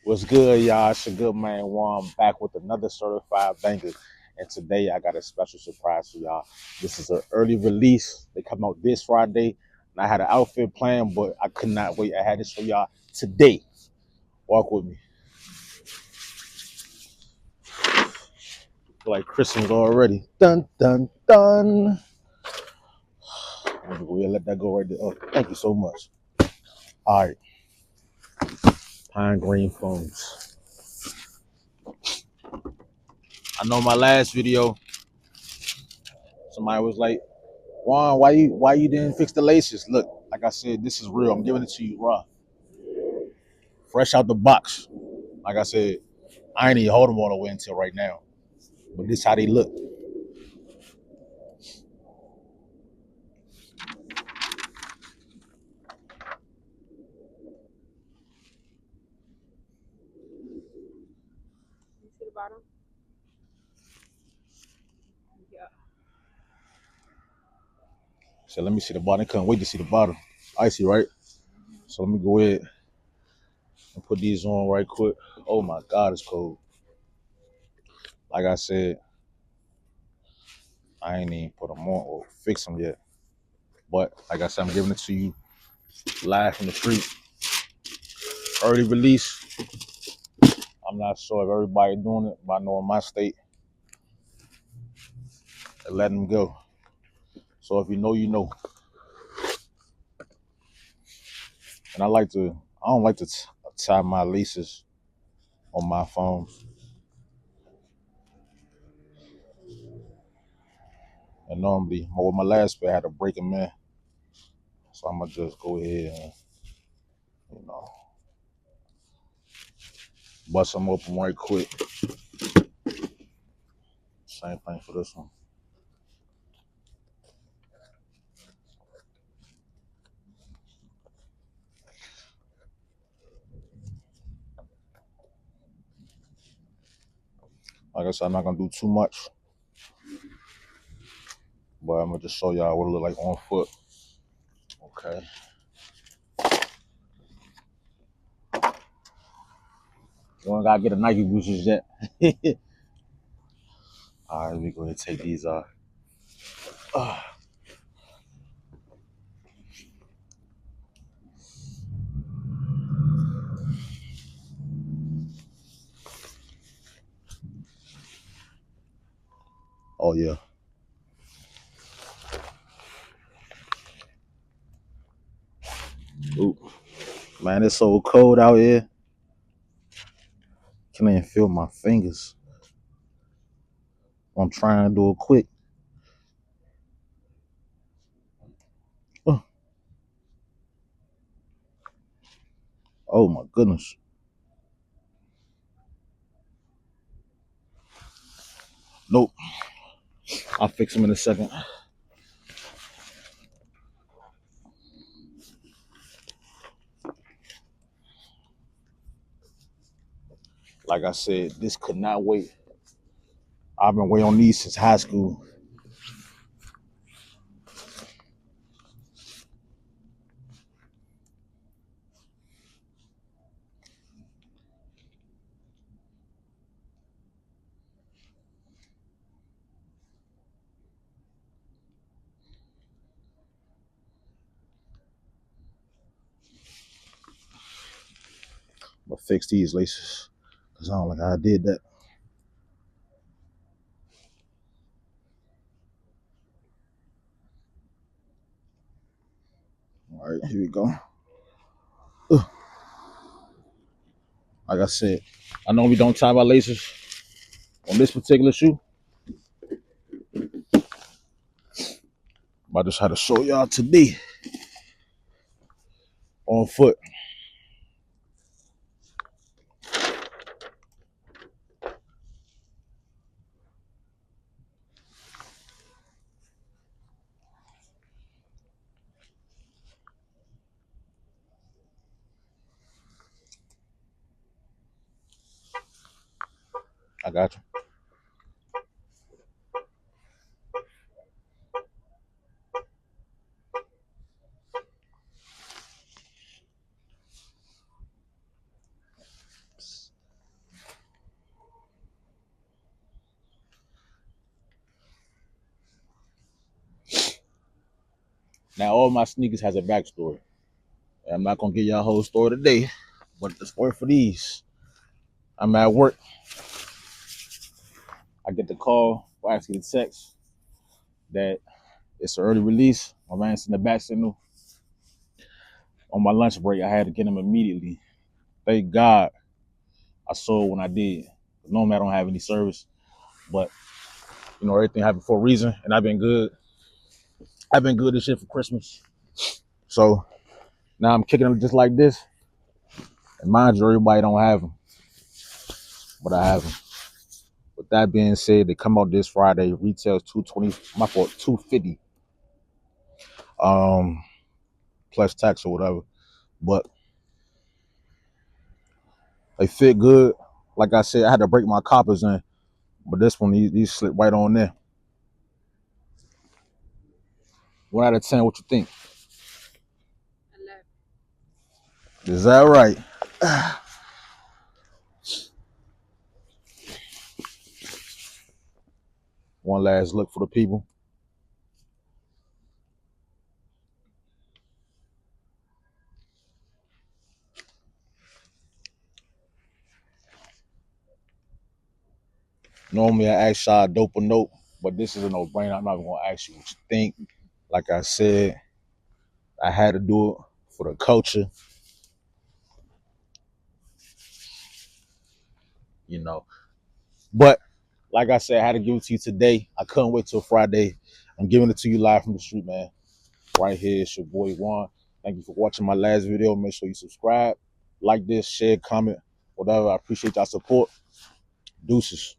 What's good, y'all? It's your good man Juan back with another certified banger. And today I got a special surprise for y'all. This is an early release. They come out this Friday. And I had an outfit planned, but I could not wait. I had this for y'all today. Walk with me. Feel like Christmas already. Dun dun dun. I'm gonna go ahead and let that go right there. Oh, thank you so much. All right. Pine green foams. I know my last video, somebody was like, Juan, why you didn't fix the laces? Look, like I said, this is real. I'm giving it to you raw, fresh out the box. Like I said, I ain't even hold them all the way until right now. But this how they look. You see the bottom? Yeah. So let me see the bottom. I couldn't wait to see the bottom. Icy, right? So let me go ahead and put these on right quick. Oh my God, it's cold. Like I said, I ain't even put them on or fix them yet. But like I said, I'm giving it to you live from the street. Early release. I'm not sure if everybody doing it, but I know in my state, they're letting them go. So if you know, you know. And I don't like to tie my laces on my phone. And normally, with my last pair, I had to break them in. So I'm gonna just go ahead and, you know, bust them open right quick. Same thing for this one. Like I said, I'm not gonna do too much, but I'm gonna just show y'all what it look like on foot. Okay. You don't gotta get a Nike boosters yet. All right, let me go ahead and take these off. Oh yeah. Ooh, man, it's so cold out here. Can't even feel my fingers. I'm trying to do it quick. Oh, oh my goodness. Nope. I'll fix them in a second. Like I said, this could not wait. I've been waiting on these since high school. But fix these laces. Cause I don't like how I did that. All right, here we go. Ugh. Like I said, I know we don't tie our laces on this particular shoe, but I just had to show y'all today on foot. I got you. Now, all my sneakers has a backstory. And I'm not gonna give y'all a whole story today, but the story for these. I'm at work. I get the call, or actually the text, that it's an early release. My man's in the back signal. On my lunch break, I had to get him immediately. Thank God I sold when I did. Normally I don't have any service, but you know, everything happened for a reason, and I've been good. I've been good this year for Christmas. So now I'm kicking them just like this. And mind you, everybody don't have them, but I have them. With that being said, they come out this Friday. Retails $220, my fault, $250. Plus tax or whatever. But they fit good. Like I said, I had to break my coppers in, but this one, these slip right on there. 1 out of 10, what you think? 11. Is that right? One last look for the people. Normally I ask y'all dope or nope, but this is a no-brainer. I'm not even gonna ask you what you think. Like I said, I had to do it for the culture, you know. But like I said, I had to give it to you today. I couldn't wait till Friday. I'm giving it to you live from the street, man. Right here, it's your boy Juan. Thank you for watching my last video. Make sure you subscribe, like this, share, comment, whatever. I appreciate y'all support. Deuces.